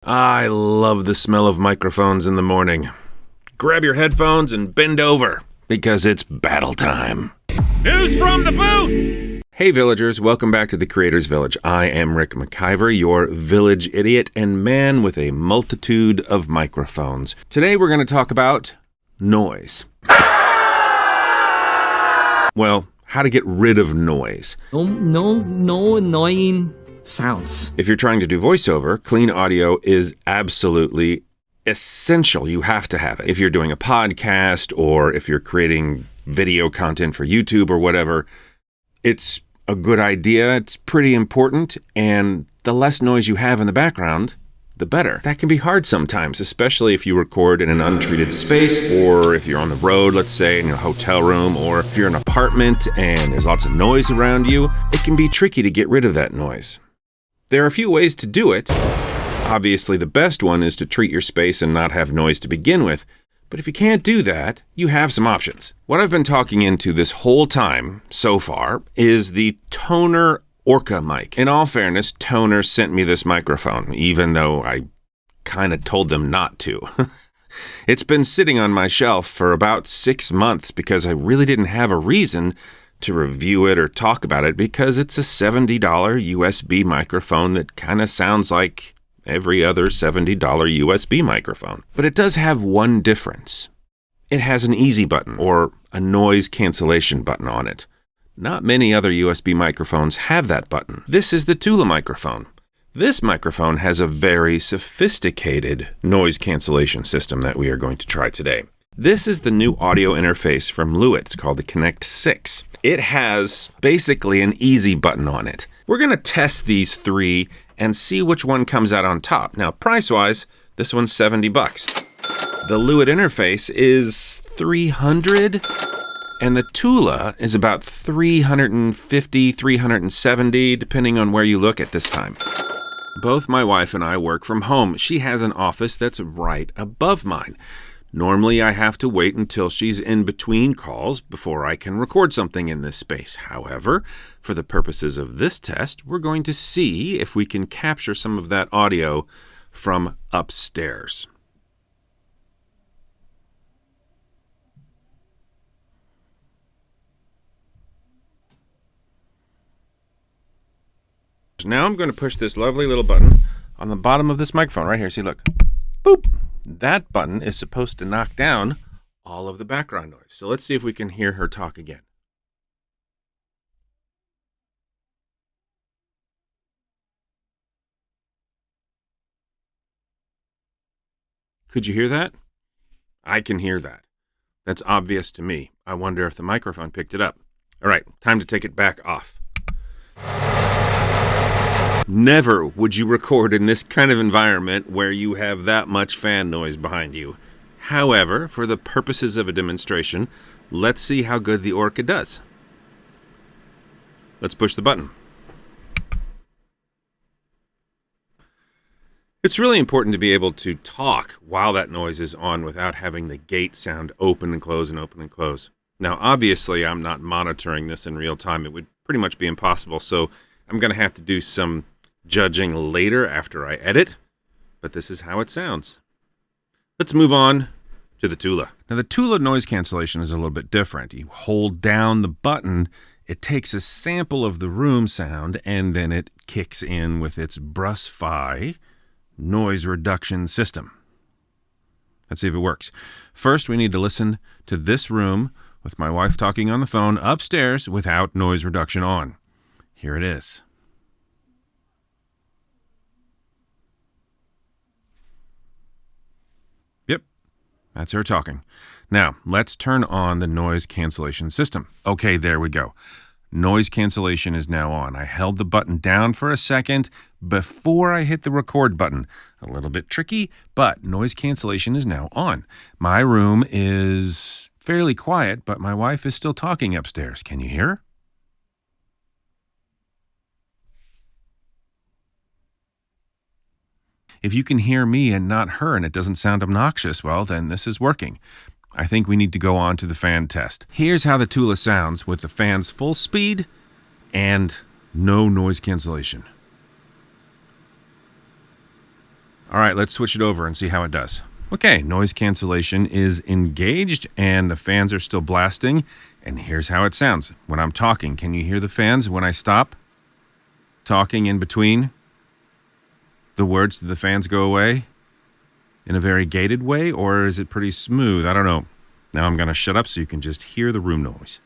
I love the smell of microphones in the morning. Grab your headphones and bend over, because it's battle time. News from the booth! Hey villagers, welcome back to the Creators Village. I am Rick McIver, your village idiot and man with a multitude of microphones. Today we're going to talk about noise. Well, how to get rid of noise. No annoying sounds. If you're trying to do voiceover, clean audio is absolutely essential. You have to have it. If you're doing a podcast or if you're creating video content for YouTube or whatever, it's a good idea. It's pretty important. And the less noise you have in the background, the better. That can be hard sometimes, especially if you record in an untreated space or if you're on the road, let's say in a hotel room, or if you're in an apartment and there's lots of noise around you. It can be tricky to get rid of that noise. There are a few ways to do it. Obviously, the best one is to treat your space and not have noise to begin with. But if you can't do that, you have some options. What I've been talking into this whole time so far is the Tonor Orca mic. In all fairness, Tonor sent me this microphone, even though I kind of told them not to. It's been sitting on my shelf for about 6 months because I really didn't have a reason to review it or talk about it, because it's a $70 USB microphone that kind of sounds like every other $70 USB microphone. But it does have one difference. It has an easy button, or a noise cancellation button on it. Not many other USB microphones have that button. This is the Tula microphone. This microphone has a very sophisticated noise cancellation system that we are going to try today. This is the new audio interface from Lewitt. It's called the Connect 6. It has basically an easy button on it. We're going to test these three and see which one comes out on top. Now, price-wise, this one's $70. The Lewitt interface is $300, and the Tula is about $350, $370, depending on where you look at this time. Both my wife and I work from home. She has an office that's right above mine. Normally, I have to wait until she's in between calls before I can record something in this space. However, for the purposes of this test, we're going to see if we can capture some of that audio from upstairs. Now I'm going to push this lovely little button on the bottom of this microphone right here. See, look. Boop. That button is supposed to knock down all of the background noise. So let's see if we can hear her talk again. Could you hear that? I can hear that. That's obvious to me. I wonder if the microphone picked it up. All right, time to take it back off. Never would you record in this kind of environment where you have that much fan noise behind you. However, for the purposes of a demonstration, let's see how good the Orca does. Let's push the button. It's really important to be able to talk while that noise is on without having the gate sound open and close and open and close. Now, obviously, I'm not monitoring this in real time. It would pretty much be impossible, so I'm going to have to do some judging later after I edit, but this is how it sounds. Let's move on to the Tula. Now, the Tula noise cancellation is a little bit different. You hold down the button, it takes a sample of the room sound, and then it kicks in with its Brus-Fi noise reduction system. Let's see if it works. First, we need to listen to this room with my wife talking on the phone upstairs without noise reduction on. Here it is. Yep, that's her talking. Now, let's turn on the noise cancellation system. Okay, there we go. Noise cancellation is now on. I held the button down for a second before I hit the record button. A little bit tricky, but noise cancellation is now on. My room is fairly quiet, but my wife is still talking upstairs. Can you hear her? If you can hear me and not her and it doesn't sound obnoxious, well, then this is working. I think we need to go on to the fan test. Here's how the Tula sounds with the fan's full speed and no noise cancellation. All right, let's switch it over and see how it does. Okay, noise cancellation is engaged and the fans are still blasting. And here's how it sounds. When I'm talking, can you hear the fans when I stop talking in between the words? Do the fans go away in a very gated way, or is it pretty smooth? I don't know. Now I'm going to shut up so you can just hear the room noise.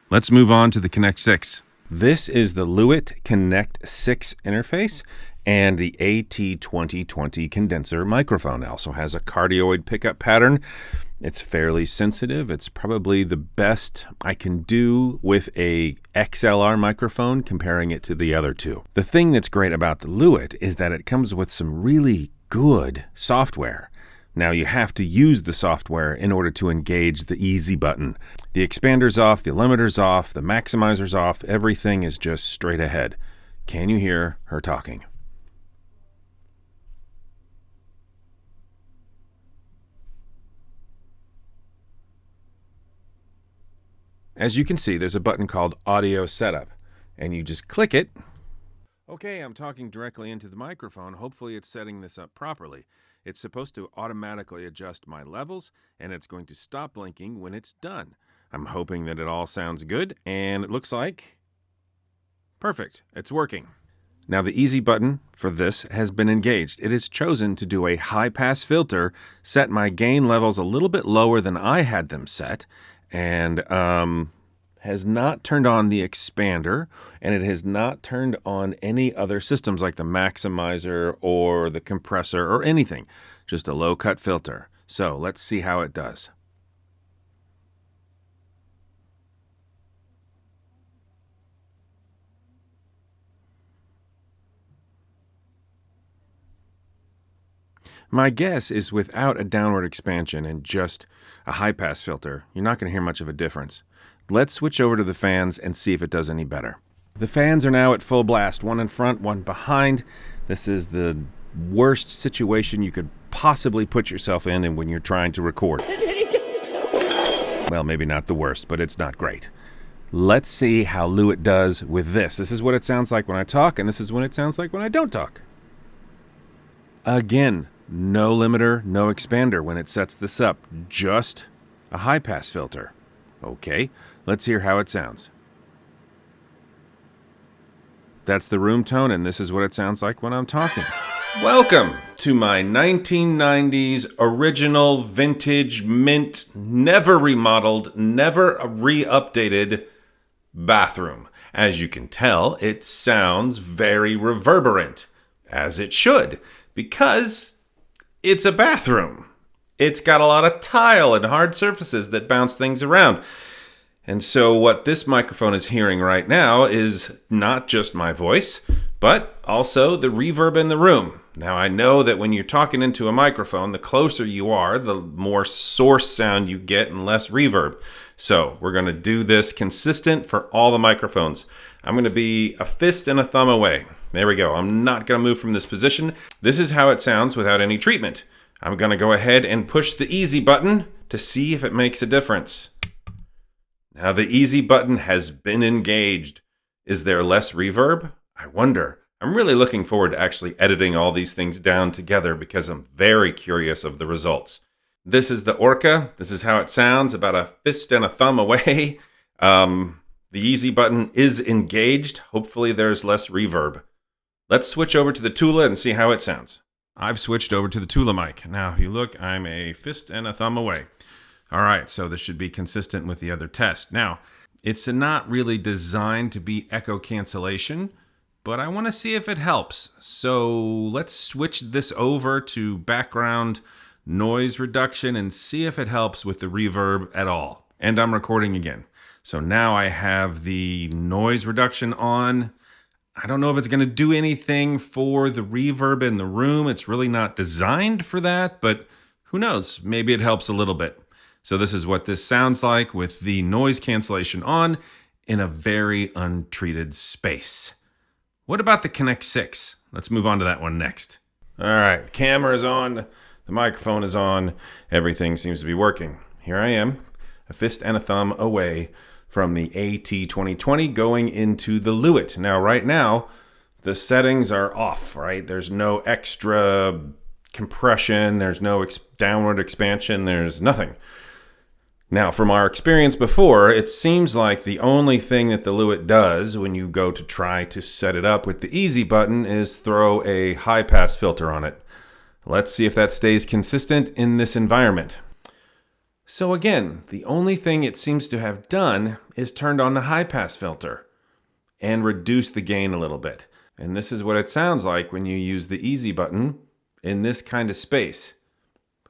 Let's move on to the Connect 6. This is the Lewitt Connect 6 interface and the AT2020 condenser microphone. It also has a cardioid pickup pattern. It's fairly sensitive. It's probably the best I can do with a XLR microphone comparing it to the other two. The thing that's great about the Lewitt is that it comes with some really good software. Now you have to use the software in order to engage the easy button. The expander's off, the limiter's off, the maximizer's off, everything is just straight ahead. Can you hear her talking? As you can see, there's a button called Audio Setup, and you just click it. Okay, I'm talking directly into the microphone. Hopefully it's setting this up properly. It's supposed to automatically adjust my levels, and it's going to stop blinking when it's done. I'm hoping that it all sounds good, and it looks like perfect. It's working. Now the easy button for this has been engaged. It has chosen to do a high-pass filter, set my gain levels a little bit lower than I had them set, and has not turned on the expander, and it has not turned on any other systems like the maximizer or the compressor or anything. Just a low-cut filter. So let's see how it does. My guess is without a downward expansion and just a high-pass filter, you're not going to hear much of a difference. Let's switch over to the fans and see if it does any better. The fans are now at full blast, one in front, one behind. This is the worst situation you could possibly put yourself in and when you're trying to record. Well, maybe not the worst, but it's not great. Let's see how Lewitt does with this. This is what it sounds like when I talk, and this is what it sounds like when I don't talk. Again, no limiter, no expander when it sets this up, just a high-pass filter. Okay, let's hear how it sounds. That's the room tone, and this is what it sounds like when I'm talking. Welcome to my 1990s original vintage mint, never remodeled, never re-updated bathroom. As you can tell, it sounds very reverberant, as it should, because it's a bathroom. It's got a lot of tile and hard surfaces that bounce things around. And so what this microphone is hearing right now is not just my voice, but also the reverb in the room. Now I know that when you're talking into a microphone, the closer you are, the more source sound you get and less reverb. So we're going to do this consistent for all the microphones. I'm going to be a fist and a thumb away. There we go. I'm not going to move from this position. This is how it sounds without any treatment. I'm going to go ahead and push the easy button to see if it makes a difference. Now the easy button has been engaged. Is there less reverb? I wonder. I'm really looking forward to actually editing all these things down together because I'm very curious of the results. This is the Orca. This is how it sounds, about a fist and a thumb away. The easy button is engaged. Hopefully there's less reverb. Let's switch over to the Tula and see how it sounds. I've switched over to the Tula mic. Now, if you look, I'm a fist and a thumb away. All right, so this should be consistent with the other test. Now, it's not really designed to be echo cancellation, but I want to see if it helps. So let's switch this over to background noise reduction and see if it helps with the reverb at all. And I'm recording again. So now I have the noise reduction on. I don't know if it's going to do anything for the reverb in the room. It's really not designed for that, but who knows? Maybe it helps a little bit. So this is what this sounds like with the noise cancellation on in a very untreated space. What about the Connect 6? Let's move on to that one next. All right, the camera is on, the microphone is on, everything seems to be working. Here I am, a fist and a thumb away from the AT2020 going into the Lewitt. Now, right now, The settings are off, right? There's no extra compression, there's no downward expansion, there's nothing. Now, from our experience before, it seems like the only thing that the Lewitt does when you go to try to set it up with the easy button is throw a high-pass filter on it. Let's see if that stays consistent in this environment. So again, the only thing it seems to have done is turned on the high-pass filter and reduced the gain a little bit. And this is what it sounds like when you use the easy button in this kind of space.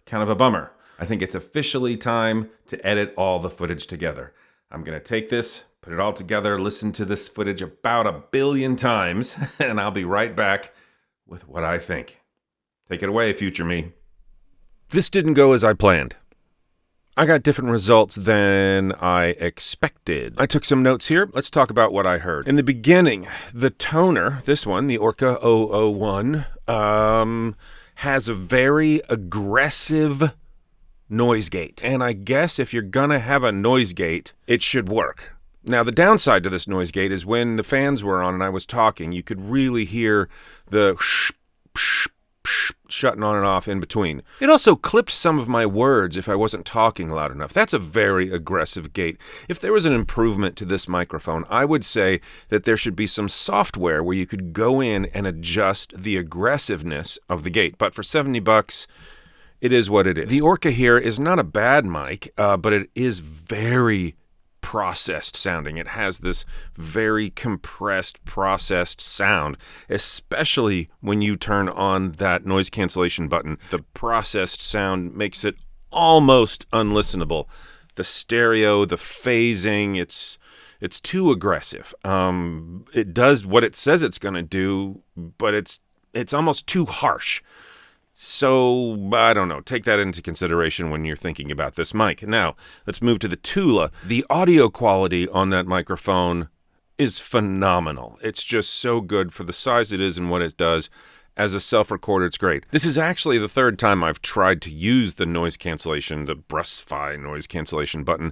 Kind of a bummer. I think it's officially time to edit all the footage together. I'm going to take this, put it all together, listen to this footage about 1 billion times, and I'll be right back with what I think. Take it away, future me. This didn't go as I planned. I got different results than I expected. I took some notes here. Let's talk about what I heard. In the beginning, the Tonor, this one, the Orca 001, has a very aggressive noise gate. And I guess if you're gonna have a noise gate, it should work. Now, the downside to this noise gate is when the fans were on and I was talking, you could really hear the shutting on and off in between. It also clipped some of my words if I wasn't talking loud enough. That's a very aggressive gate. If there was an improvement to this microphone, I would say that there should be some software where you could go in and adjust the aggressiveness of the gate. But for $70, it is what it is. The Orca here is not a bad mic, but it is very processed sounding. It has this very compressed, processed sound, especially when you turn on that noise cancellation button. The processed sound makes it almost unlistenable. The stereo, the phasing, it's too aggressive. It does what it says it's going to do, but it's almost too harsh. So, I don't know, take that into consideration when you're thinking about this mic. Now, let's move to the Tula. The audio quality on that microphone is phenomenal. It's just so good for the size it is and what it does. As a self-recorder, it's great. This is actually the third time I've tried to use the noise cancellation, the Brusify noise cancellation button.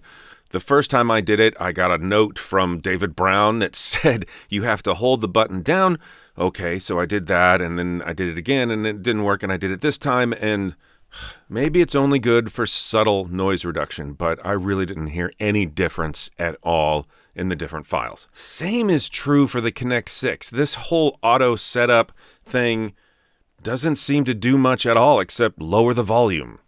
The first time I did it, I got a note from David Brown that said, you have to hold the button down. Okay, so I did that, and then I did it again, and it didn't work, and I did it this time, and maybe it's only good for subtle noise reduction, but I really didn't hear any difference at all in the different files. Same is true for the Connect 6. This whole auto setup thing doesn't seem to do much at all except lower the volume,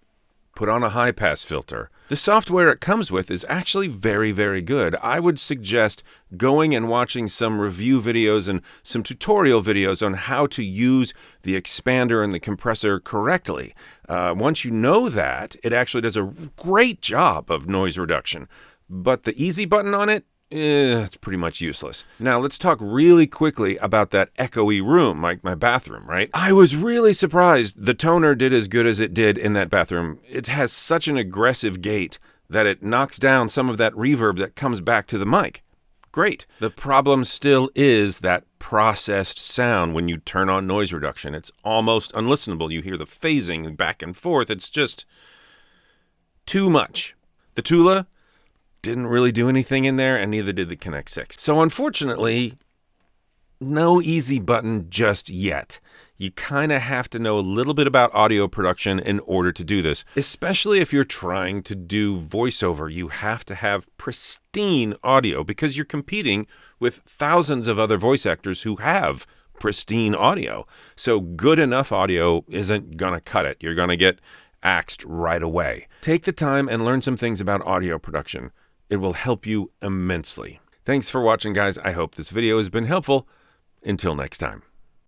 put on a high-pass filter. The software it comes with is actually very, very good. I would suggest going and watching some review videos and some tutorial videos on how to use the expander and the compressor correctly. Once you know that, it actually does a great job of noise reduction. But the easy button on it, it's pretty much useless. Now, let's talk really quickly about that echoey room, like my bathroom, right? I was really surprised the Tonor did as good as it did in that bathroom. It has such an aggressive gate that it knocks down some of that reverb that comes back to the mic. Great. The problem still is that processed sound when you turn on noise reduction. It's almost unlistenable. You hear the phasing back and forth. It's just too much. The Tula didn't really do anything in there, and neither did the Connect 6. So unfortunately, no easy button just yet. You kind of have to know a little bit about audio production in order to do this, especially if you're trying to do voiceover. You have to have pristine audio because you're competing with thousands of other voice actors who have pristine audio. So good enough audio isn't gonna cut it. You're gonna get axed right away. Take the time and learn some things about audio production. It will help you immensely. Thanks for watching, guys. I hope this video has been helpful. Until next time.